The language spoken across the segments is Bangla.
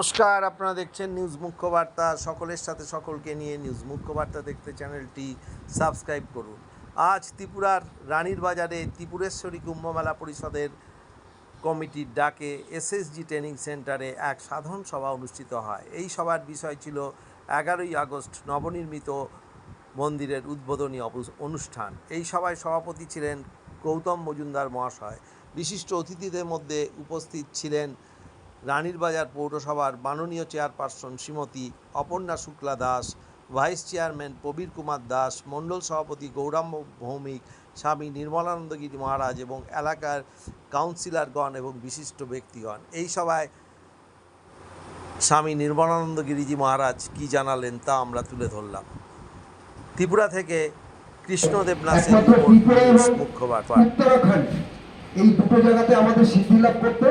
নমস্কার, আপনারা দেখছেন নিউজ মুখ্য বার্তা। সকলের সাথে সকলকে নিয়ে নিউজ মুখ্য বার্তা দেখতে চ্যানেলটি সাবস্ক্রাইব করুন। আজ ত্রিপুরার রানীর বাজারে ত্রিপুরেশ্বরী কুম্ভমেলা পরিষদের কমিটির ডাকে এসএসজি ট্রেনিং সেন্টারে এক সাধারণ সভা অনুষ্ঠিত হয়। এই সভার বিষয় ছিল 11ই আগস্ট নবনির্মিত মন্দিরের উদ্বোধনী অনুষ্ঠান। এই সভায় সভাপতি ছিলেন গৌতম মজুমদার মহাশয়। বিশিষ্ট অতিথিদের মধ্যে উপস্থিত ছিলেন রানীর বাজার পৌরসভার মাননীয় chairperson Shrimati Aparna Shukla Das, vice chairman Prabir Kumar Das, মণ্ডল সভাপতি গৌরাঙ্গ ভৌমিক, স্বামী নির্মলানন্দগিরি মহারাজ এবং এলাকার কাউন্সিলরগণ এবং বিশিষ্ট ব্যক্তিগণ। এই সভায় স্বামী নির্মলানন্দগিরিজি মহারাজ কী জানালেন তা আমরা তুলে ধরলাম। ত্রিপুরা থেকে কৃষ্ণদেব নাথের মুখ্য বার্তা। এই দুটো জায়গাতে আমাদের সিদ্ধি লাভ করতে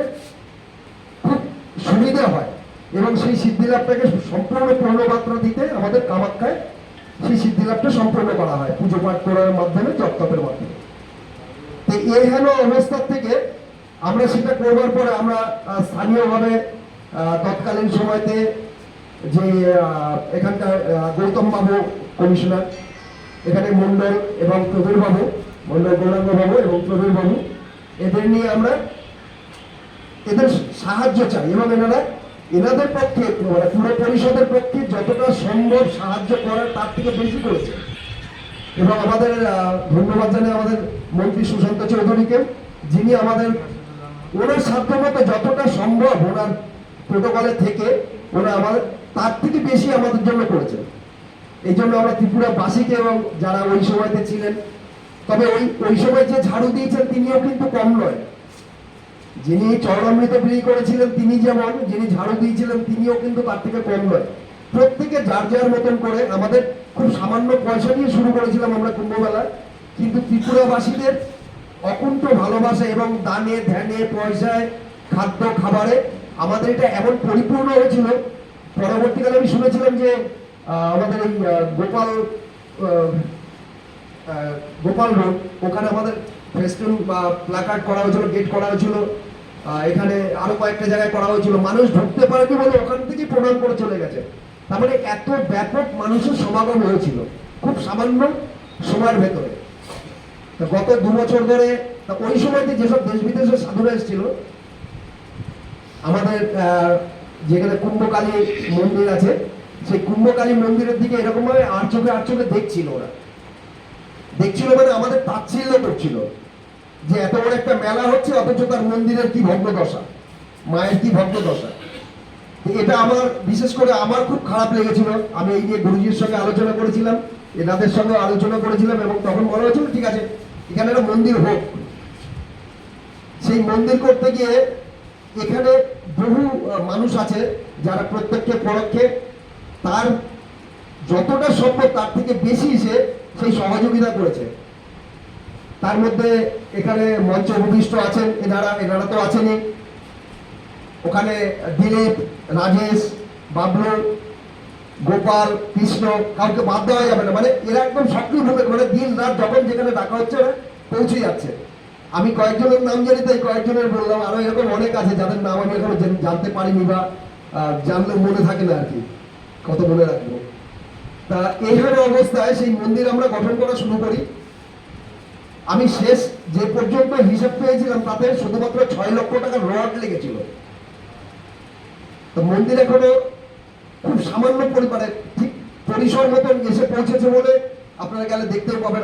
খুব সুবিধা হয় এবং সেই সিদ্ধি লাভটাকে সম্পূর্ণ পূর্ণমাত্রা দিতে আমাদের কামাখ্যায় সেই সিদ্ধি লাভটা সম্পূর্ণ করা হয় পুজো পাঠ করার মাধ্যমে, জপতপের মাধ্যমে। তো এই হেন অবস্থা থেকে আমরা সেটা করবার পরে আমরা স্থানীয়ভাবে তৎকালীন সময়তে যে এখানকার গৌতম বাবু কমিশনার, এখানে মণ্ডল এবং প্রবীর বাবু, মণ্ডল গৌরাঙ্গ বাবু এবং প্রবীর বাবু, এদের নিয়ে আমরা এদের সাহায্য চাই এবং এনাদের পক্ষে মানে পুরো পরিষদের পক্ষে যতটা সম্ভব সাহায্য করার তার থেকে বেশি করেছে। এবং আমাদের ধন্যবাদ জানাই আমাদের মন্ত্রী সুশান্ত চৌধুরীকে, যিনি আমাদের ওনার সাধ্যমতো যতটা সম্ভব ওনার প্রোটোকলে থেকে ওরা আমাদের তার থেকে বেশি আমাদের জন্য করেছেন। এই জন্য আমরা ত্রিপুরাবাসীকে এবং যারা ওই সময়তে ছিলেন, তবে ওই সময় যে ঝাড়ু দিয়েছেন তিনিও কিন্তু কম নয়। যিনি চরণামৃত বিলি করেছিলেন তিনি যেমন, যিনি ঝাড়ু দিয়েছিলেন তিনিও কিন্তু তার থেকে কম নয়। প্রত্যেকে যার যার মতন করে আমাদের খুব সামান্য পয়সা নিয়ে শুরু করেছিলাম আমরা কুম্ভমেলা, কিন্তু ত্রিপুরাবাসীদের অকুণ্ঠ ভালোবাসা এবং দানে ধ্যানে পয়সায় খাদ্য খাবারে আমাদের এটা এমন পরিপূর্ণ হয়েছিল। পরবর্তীকালে আমি শুনেছিলাম যে আমাদের এই গোপাল রোড ওখানে আমাদের ফেস্টুন বা প্ল্যাকার্ড করা হয়েছিল, গেট করা হয়েছিল, এখানে আরো কয়েকটা জায়গায় করা হয়েছিল। মানুষ ঢুকতে পারেনি বলে ওখান থেকেই প্রণাম করে চলে গেছে। তারপরে এত ব্যাপক মানুষের সমাগম হয়েছিল খুব সামান্য সময়ের ভেতরে। গত 2 বছর ধরে ওই সময়তে যেসব দেশ বিদেশের সাধুরা এসেছিল, আমাদের যেখানে কুম্ভকালী মন্দির আছে সেই কুম্ভকালী মন্দিরের দিকে এরকম ভাবে আর চোখে দেখছিল। ওরা দেখছিল মানে আমাদের তাচ্ছিল্য করছিল যে এত বড় একটা মেলা হচ্ছে অথচ তার মন্দিরের কি ভগ্নদশা, মায়ের কি ভগ্নদশা। এটা আমার বিশেষ করে আমার খুব খারাপ লেগেছিল। আমি এই নিয়ে গুরুজির সঙ্গে আলোচনা করেছিলাম, এনাদের সঙ্গে আলোচনা করেছিলাম এবং তখন মনে হচ্ছিল ঠিক আছে এখানে একটা মন্দির হোক। সেই মন্দির করতে গিয়ে এখানে বহু মানুষ আছে যারা প্রত্যেককে পরোক্ষে তার যতটা সম্ভব তার থেকে বেশি সেই সহযোগিতা করেছে। তার মধ্যে এখানে মঞ্চ উপবিষ্ট আছেন এনারা তো আছেনই, ওখানে দিলীপ, রাজেশ, বাবলু, গোপাল, কৃষ্ণ, কাউকে বাদ দেওয়া যাবে না। মানে এরা একদম সক্রিয়ভাবে মানে দিন রাত যখন যেখানে ডাকা হচ্ছে পৌঁছে যাচ্ছে। আমি কয়েকজনের নাম জানি তাই কয়েকজনের বললাম, আরো এরকম অনেক আছে যাদের নাম আমি এখনো জানতে পারিনি বা জানলে মনে থাকে না আর কি, কত মনে রাখবো। তা এইভাবে অবস্থায় সেই মন্দির আমরা গঠন করা শুরু করি। আমি শেষ যে পর্যন্ত হিসাব পেয়েছিলাম তাতে শুধুমাত্র 6 লক্ষ টাকার রড লেগেছিল। তো মন্দির এখনো খুব সামান্য পরিমাণে ঠিক পরিসর মতন এসে পৌঁছেছে বলে আপনারা গেলে দেখতেও পাবেন।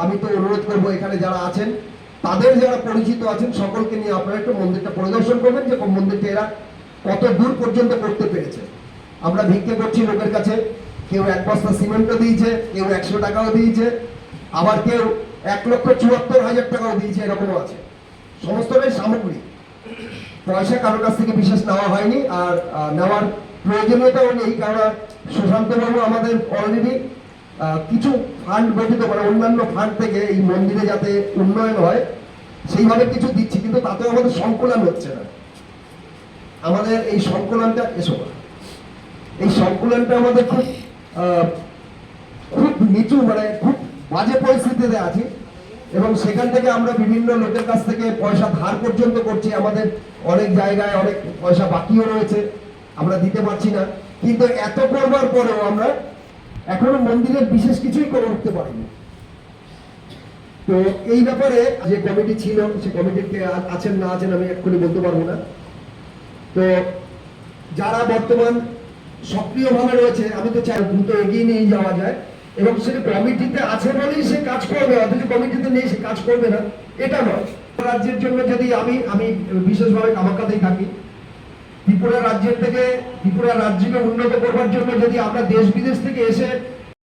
আমি তো অনুরোধ করবো এখানে যারা আছেন তাদের যারা পরিচিত আছেন সকলকে নিয়ে আপনারা একটু মন্দিরটা পরিদর্শন করবেন যে মন্দিরটা এরা কত দূর পর্যন্ত করতে পেরেছে। আমরা ভিক্ষে করছি লোকের কাছে, কেউ 1 বস্তা সিমেন্টও দিয়েছে, কেউ 100 টাকাও দিয়েছে, আবার কেউ 1,74,000 টাকাও দিয়েছে, এরকমও আছে। সমস্তটাই সামগ্রী, পয়সা কারোর কাছ থেকে বিশেষ নেওয়া হয়নি আর নেওয়ার প্রয়োজনীয়তাও নেই। কারণ সুশান্তবাবু আমাদের অলরেডি কিছু ফান্ড গঠিত করে অন্যান্য ফান্ড থেকে এই মন্দিরে যাতে উন্নয়ন হয় সেইভাবে কিছু দিচ্ছি, কিন্তু তাতেও আমাদের সংকুলন হচ্ছে না। আমাদের এই সংকুলনটা এই সংকুলনটা আমাদের খুব নিচু মানে খুব বাজে পরিস্থিতিতে আছি এবং সেখান থেকে আমরা বিভিন্ন লোকের কাছ থেকে পয়সা ধার পর্যন্ত করছি। আমাদের অনেক জায়গায় অনেক পয়সা বাকিও রয়েছে। আমরা দিতে পারছি না, কিন্তু এত করবার পরেও আমরা এখনো মন্দিরের বিশেষ কিছুই করে উঠতে পারিনি। তো এই ব্যাপারে যে কমিটি ছিল, সেই কমিটির কে আছেন না আছেন আমি এক্ষুনি বলতে পারবো না। তো যারা বর্তমান সক্রিয়ভাবে রয়েছে, আমি তো চাই দ্রুত এগিয়ে নিয়ে যাওয়া যায়, এবং সে কমিটিতে আছে বলেই সে কাজ করবে, অথচ কমিটিতে নেই সে কাজ করবে না, এটা নয়। রাজ্যের জন্য যদি আমি বিশেষভাবে কামাখ্যাতেই থাকি, ত্রিপুরা রাজ্যের থেকে ত্রিপুরা রাজ্যকে উন্নত করবার জন্য যদি আমরা দেশ বিদেশ থেকে এসে